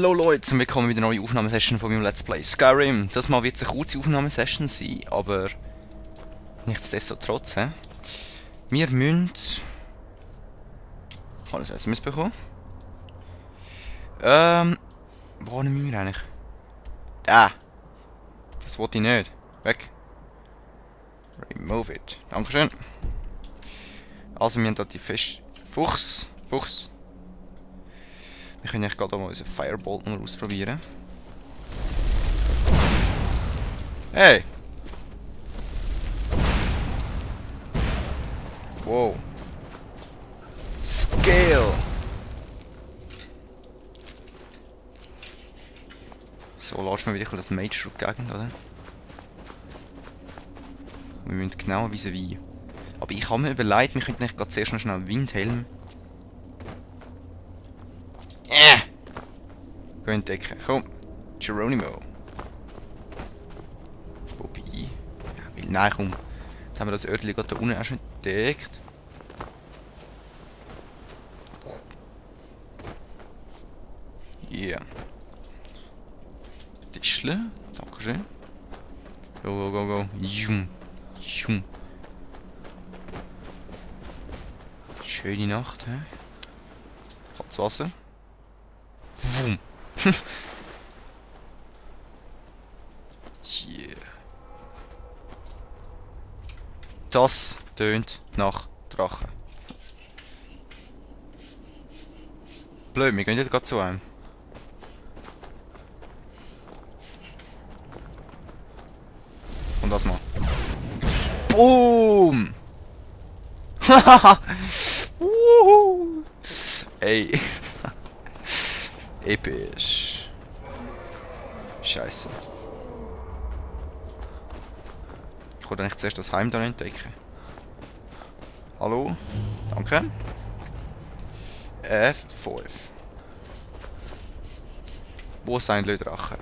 Hallo Leute und willkommen bei der neuen Aufnahmesession von meinem Let's Play Skyrim. Das Mal wird es eine kurze Aufnahmesession sein, aber nichtsdestotrotz, wir müssen... Ich habe ein SMS bekommen. Wo müssen wir eigentlich? Ah! Das wollte ich nicht. Weg. Remove it. Dankeschön. Also wir haben da die Fuchs. Wir können eigentlich gerade mal unseren Firebolt noch ausprobieren. Hey! Wow. Scale! So, lass mir wieder das Mage durch die Gegend, oder? Wir müssen genau wissen wie. Aber ich habe mir überlegt, wir könnten nicht gerade zuerst noch schnell einen Windhelm. Geh entdecken. Komm. Geronimo. Wobei. Ja, nein, komm. Jetzt haben wir das Örtchen gerade da unten auch schon entdeckt. Yeah. Tischle. Dankeschön. Go. Jum. Schöne Nacht, hä? Kaltes Wasser. Wum. Yeah. Das tönt nach Drachen. Blöd, wir gehen jetzt gerade zu einem. Und das mal. Boom! Hahaha! Ey. Episch. Scheiße. Ich wollte eigentlich zuerst das Heim da entdecken. Hallo? Danke. F5. Wo sind die Drachen?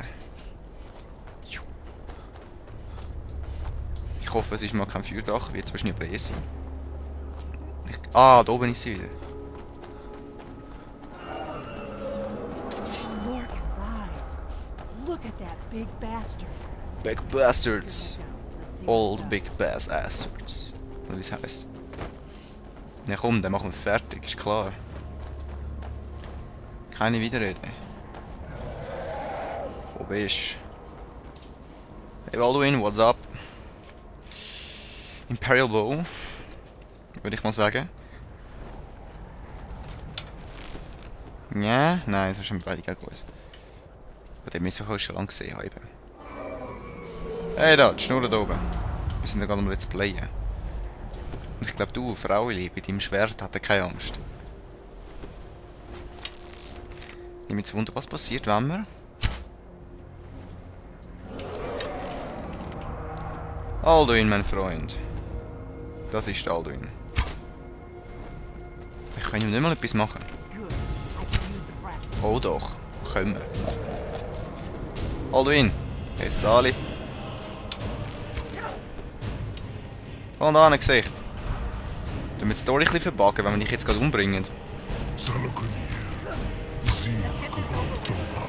Ich hoffe, es ist mal kein Feuerdrache, wird es wahrscheinlich aber eh sein. Ah, da oben ist sie wieder. Big Bastards. Old Big Bass Astards. Wie es heisst. Na komm, dann machen wir fertig, ist klar. Keine Widerrede. Wo bist du? Hey Baldwin, what's up? Imperial Bow. Würde ich mal sagen. Ja, nein, das ist schon beide gegen uns. Bei dem müssen wir schon lange gesehen haben. Hey da, die Schnur da oben. Wir sind ja gerade mal Let's Playen. Und ich glaube du, Fraueli, bei deinem Schwert hat er keine Angst. Nimm jetzt Wunder, was passiert, wenn wir... Alduin, mein Freund. Das ist Alduin. Ich kann ihm nicht mal etwas machen. Oh doch, können wir. Alduin. Hey Sali. Und an Gesicht. Du musst die Story ein bisschen verbacken, wenn wir dich jetzt gerade umbringen.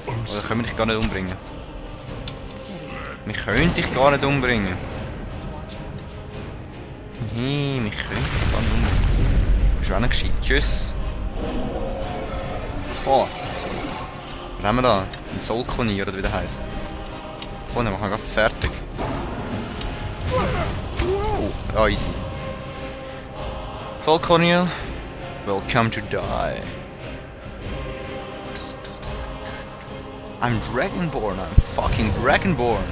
Oder können wir dich gar nicht umbringen? Wir können dich gar nicht umbringen. Nee, wir können dich gar nicht umbringen. Bist du auch nicht gescheit? Tschüss. Oh. Was haben wir da? Ein Solkonier, oder wie der heisst. Komm, dann machen wir gerade fertig. Oh, easy. Solkonier, welcome to die. I'm Dragonborn, I'm fucking Dragonborn.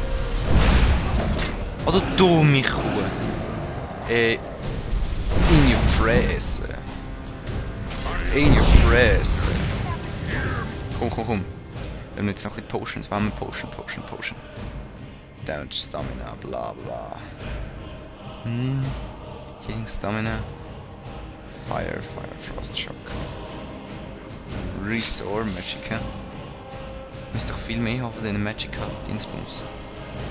Oh, du dumme Kuh. In your Fresse. In your Fresse. Komm. Wir haben jetzt noch ein bisschen Potions. Wir haben Potion. Damage Stamina, bla bla. Healing Stamina. Fire, Frost Shock. Restore Magica. Wir müssen doch viel mehr haben von diesen Magica Dingsbums.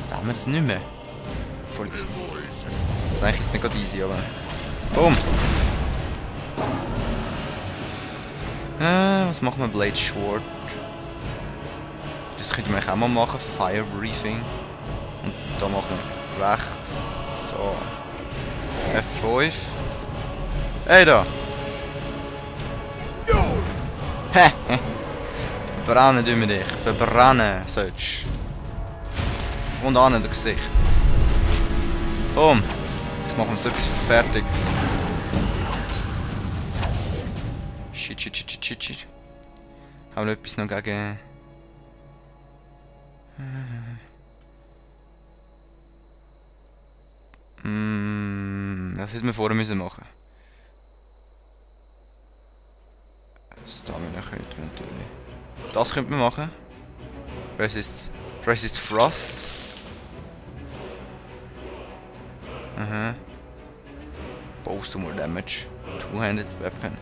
Da haben wir das nicht mehr. Voll easy. Das ist eigentlich nicht gerade easy, aber... Boom! Was machen wir? Blade Short. Das könnte man auch mal machen. Fire Briefing. Und da machen wir rechts. So. F5. Hey da! Hä? Verbrennen tun wir dich. Verbrennen sollst du. Und an in das Gesicht. Boom. Ich mache mir so etwas fertig. Shit, shit, shit, shit, shit, shit. Haben wir etwas noch gegen... Das hätten wir vorher müssen machen. Stamina könnte man natürlich. Das könnte man machen. Resist Frost. Aha. Bows to more damage. Two-handed weapon.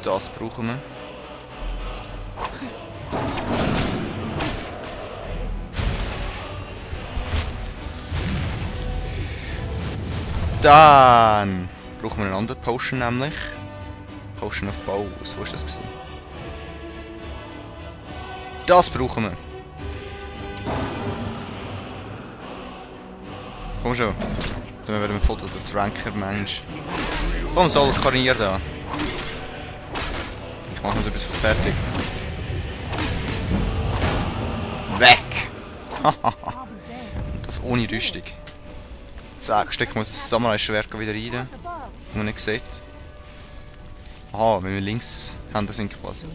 Das brauchen wir. Dann brauchen wir eine andere Potion, nämlich Potion of Bows. Wo war das gewesen? Das brauchen wir. Komm schon. Dann werden wir voll der Tranker-Mensch. Komm, soll Karier da. Ich mache noch so etwas fertig. Weg! Und das ohne Rüstung. Zack, stecken wir das Samurai-Schwert wieder rein. Wie man nicht sieht. Aha, wenn wir links Hände sind quasi.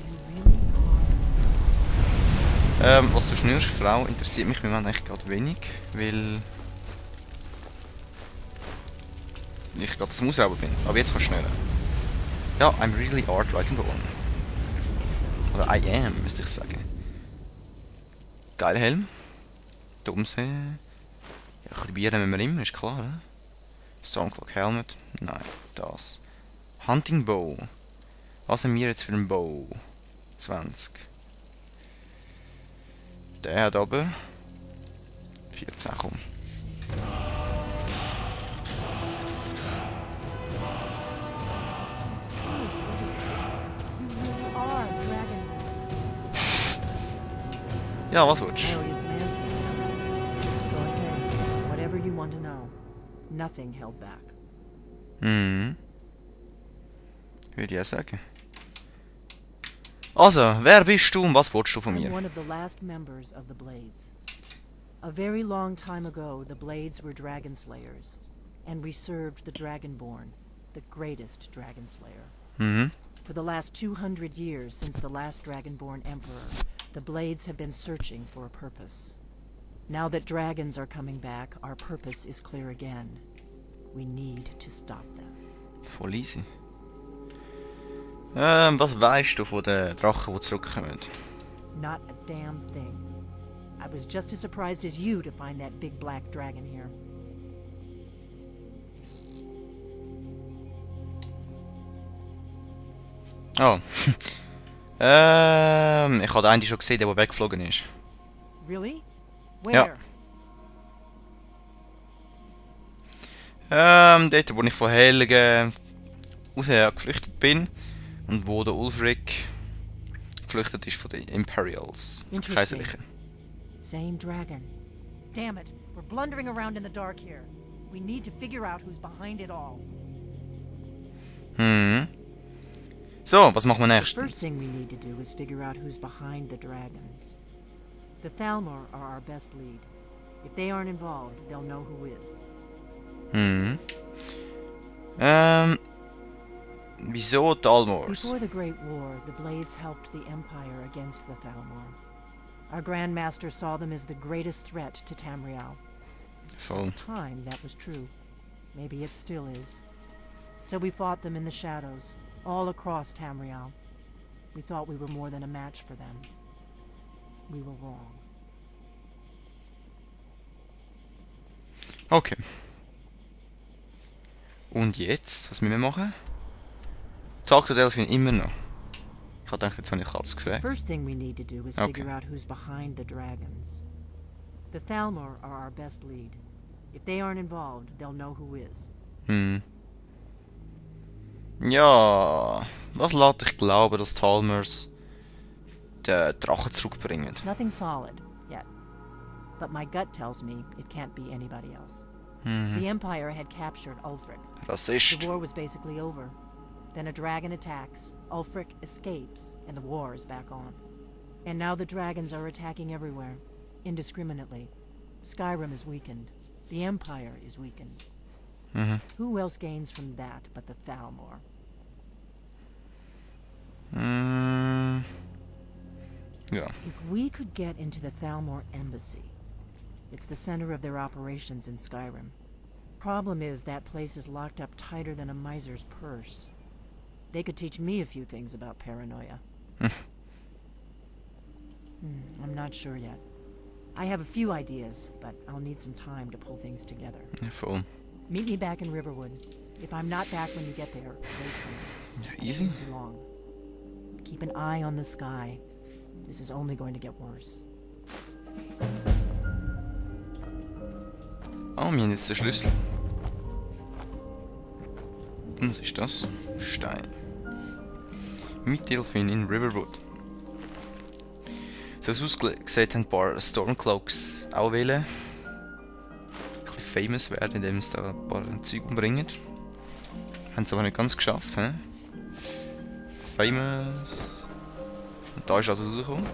Was du schnürst, Frau, interessiert mich im Moment echt gerade wenig, weil ich gerade das Mausrauber bin. Aber jetzt kannst du schneller. Ja, I'm really Art Dragonborn. Oder I am, müsste ich sagen. Geiler Helm. Domsee. Ja, ein bisschen Bier nehmen wir immer, ist klar, oder? Stormcloak Helmet. Nein, das. Hunting Bow. Was haben wir jetzt für einen Bow? 20. Der hat aber 14, komm. Ja, was willst du? Würde ich auch sagen. Also, wer bist du und was willst du von mir? I'm one of the last members of the Blades. A very long time ago, the Blades were Dragon Slayers, and we served the Dragonborn, the greatest Dragon Slayer. For the last 200 years since the last Dragonborn Emperor, the Blades have been searching for a purpose. Now that dragons are coming back, our purpose is clear again. We need to stop them. Voll easy. Was weißt du von den Drachen, die zurückkommen? Not a damn thing. I was just as surprised as you to find that big black dragon here. Oh. Ich habe einen schon gesehen, der weggeflogen ist. Really? Where? Ja. Dort, wo ich von Helgen raus geflüchtet bin. Und wo der Ulfric geflüchtet ist von den Imperials, von den Kaiserlichen. Same dragon. Damn it, we're blundering around in the dark here. We need to figure out who's behind it all. So, was machen wir The nächstes? first thing we need to do is figure out who's behind the dragons. The Thalmor are our best lead. If they aren't involved, they'll know who is. Wieso Thalmors? Before the Great War, the Blades helped the Empire against the Thalmor. Our Grand Master saw them as the greatest threat to Tamriel. Voll. At the time, that was true. Maybe it still is. So we fought them in the shadows, all across Tamriel. We thought we were more than a match for them. We were wrong. Okay. Und jetzt? Was müssen wir machen? Talk to Delphine immer noch. Ich habe gedacht, jetzt habe ich alles gefragt. First thing we need to do is figure out who's behind the dragons. The Thalmor are our best lead. If they aren't involved, they'll know who is. Ja, was lässt dich glauben, dass Talmers den Drachen zurückbringen? Nothing solid, yet. But my gut tells me it can't be anybody else. The Empire had captured Ulfric. Rassist. The war was basically over. Then a dragon attacks, Ulfric escapes, and the war is back on. And now the dragons are attacking everywhere, indiscriminately. Skyrim is weakened. The Empire is weakened. Who else gains from that but the Thalmor? Ja. If we could get into the Thalmor embassy, it's the center of their operations in Skyrim. Problem is that place is locked up tighter than a miser's purse. They could teach me a few things about paranoia. I'm not sure yet. I have a few ideas, but I'll need some time to pull things together. Ja, voll. Meet me back in Riverwood. If I'm not back when you get there, wait for me. Ja, easy. It won't be long. Keep an eye on the sky. This is only going to get worse. Ah, wir haben jetzt den Schlüssel. Und was ist das? Stein. Mit Delphin in Riverwood. So ausgesehen haben ein paar Stormcloaks auch wählen. Ein bisschen famous werden, indem sie da ein paar Zeug umbringen. Haben es aber nicht ganz geschafft. He? Famous. Und da ist also rausgekommen.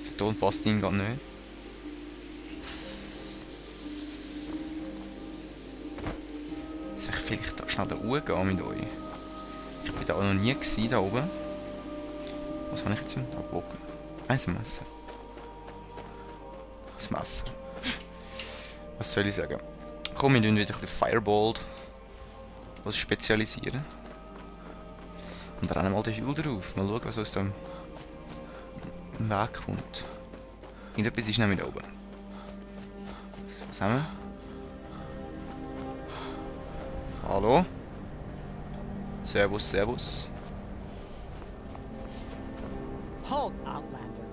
Der Ton passt ihnen gar nicht. Soll ich vielleicht da schnell da hochgehen mit euch? Ich bin da noch nie gewesen, da oben. Was habe ich jetzt mit abgewogen? Ein Messer. Das Messer. Was soll ich sagen? Komm, wir tun wieder ein bisschen Fireball. Was spezialisieren. Und rennen mal den Hügel drauf. Mal schauen, was aus dem Weg kommt. Irgendetwas ist nämlich da oben. Was haben wir? Hallo? Servus, servus. Halt, Outlander.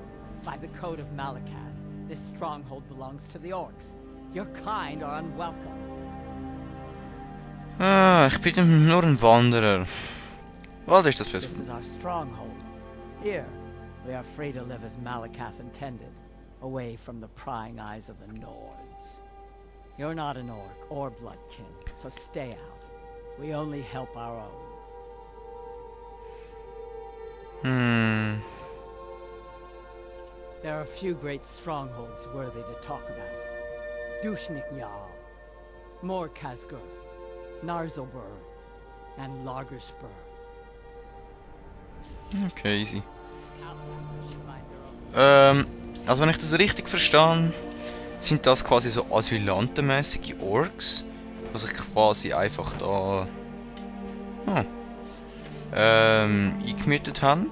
By the code of Malakath, this stronghold belongs to the orcs. Your kind are unwelcome. Ah, ich bin nur ein Wanderer. Was ist das für This is our stronghold. Here, we are free to live as Malakath intended, away from the prying eyes of the Nords. You're not an orc or bloodkin, so stay out. We only help our own. There are few great strongholds worthy to talk about. Dushnik Jarl, Morkazgur, Narzobur, and Lagerspur. Okay, easy. Outlanders should mind their own. Also wenn ich das richtig verstehe, sind das quasi so asylantenmäßige Orks, die sich quasi einfach da eingemietet haben.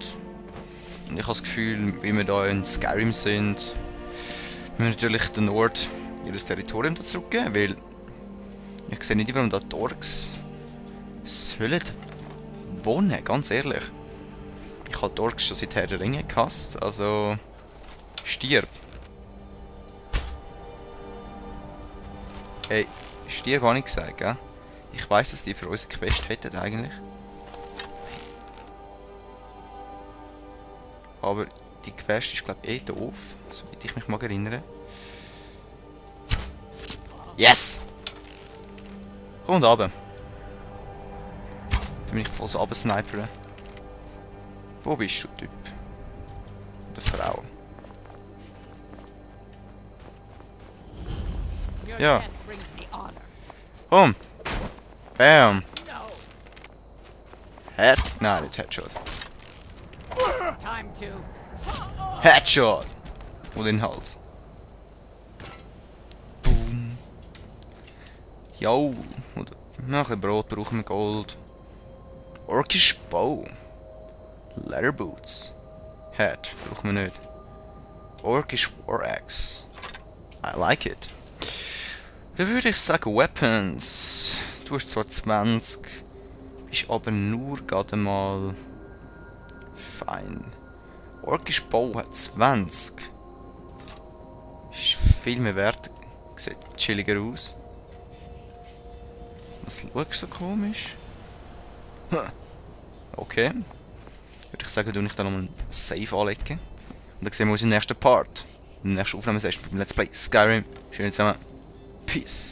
Und ich habe das Gefühl, wie wir da in Skyrim sind, müssen wir natürlich den Nord ihr Territorium da zurückgeben, weil ich sehe nicht, warum da die Orks sollen wohnen, ganz ehrlich. Ich habe die Orks schon seit Herr der Ringe gehasst, also stirb. Hey, stirb habe ich gesagt, gell? Ich weiss, dass die für uns eine Quest hätten eigentlich. Aber die Quest ist glaube ich doof, soweit ich mich mag erinnern. Yes! Komm runter. Dann bin ich voll so runtersnipern. Wo bist du, Typ? Oder Frau? Your Ja. death brings me honor. Komm! Bam! No, Head? Nein, nicht Headshot. time to. Headshot! Und in den Hals. Boom! Jo! Und noch ein bisschen Brot brauchen wir Gold. Orkish Bow. Leather Boots. Head brauchen wir nicht. Orkish War Axe. I like it. Dann würde ich sagen Weapons. Du hast zwar 20, bist aber nur gerade mal fein. Orkish Bow hat 20. Ist viel mehr wert. Sieht chilliger aus. Was schaust du so komisch? Okay. Würde ich sagen, ich dann nochmal ein Save anlegen. Und dann sehen wir uns im nächsten Part. In der nächsten Aufnahmesession vom Let's Play Skyrim. Schön zusammen. Peace.